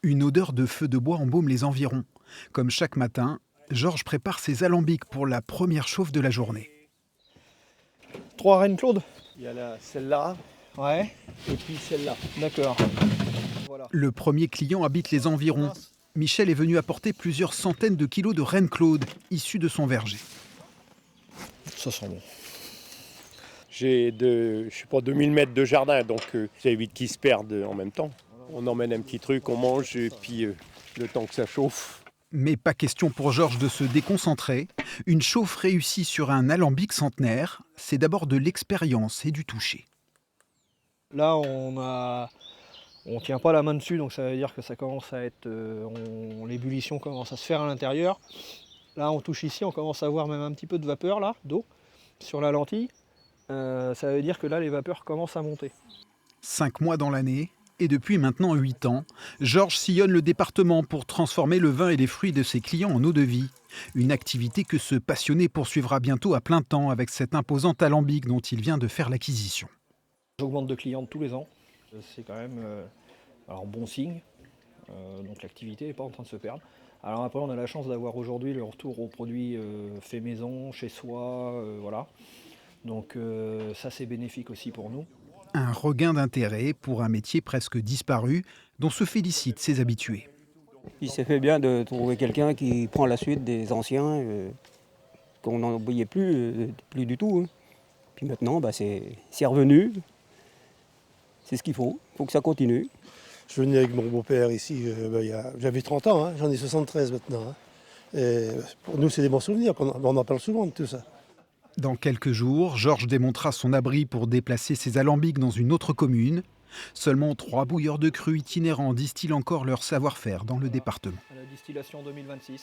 Une odeur de feu de bois embaume les environs. Comme chaque matin, Georges prépare ses alambics pour la première chauffe de la journée. 3 reines Claude. Il y a celle-là Ouais, et puis celle-là. d'accord. Voilà. Le premier client habite les environs. Michel est venu apporter plusieurs centaines de kilos de reine Claude, issus de son verger. Ça sent bon. J'ai je sais pas, 2000 mètres de jardin, donc ça évite qu'ils se perdent en même temps. On emmène un petit truc, on mange, et puis le temps que ça chauffe. Mais pas question pour Georges de se déconcentrer. Une chauffe réussie sur un alambic centenaire, c'est d'abord de l'expérience et du toucher. Là, on tient pas la main dessus, donc ça veut dire que ça commence à être, l'ébullition commence à se faire à l'intérieur. Là, on touche ici, on commence à voir même un petit peu de vapeur là, d'eau, sur la lentille. Ça veut dire que là, les vapeurs commencent à monter. 5 mois dans l'année, et depuis maintenant 8 ans, Georges sillonne le département pour transformer le vin et les fruits de ses clients en eau de vie. Une activité que ce passionné poursuivra bientôt à plein temps avec cet imposant alambic dont il vient de faire l'acquisition. J'augmente de clients tous les ans. C'est quand même alors bon signe. Donc l'activité n'est pas en train de se perdre. Alors après, on a la chance d'avoir aujourd'hui le retour aux produits faits maison, chez soi, voilà. Donc ça, c'est bénéfique aussi pour nous. Un regain d'intérêt pour un métier presque disparu dont se félicitent ses habitués. Il s'est fait bien de trouver quelqu'un qui prend la suite des anciens, qu'on n'en oubliait plus du tout. Hein. Puis maintenant, c'est revenu. C'est ce qu'il faut. Il faut que ça continue. Je venais avec mon beau-père ici, j'avais 30 ans, hein, j'en ai 73 maintenant. Hein. Et pour nous, c'est des bons souvenirs, on en parle souvent de tout ça. Dans quelques jours, Georges démontera son abri pour déplacer ses alambics dans une autre commune. Seulement 3 bouilleurs de cru itinérants distillent encore leur savoir-faire dans le département. À la distillation 2026.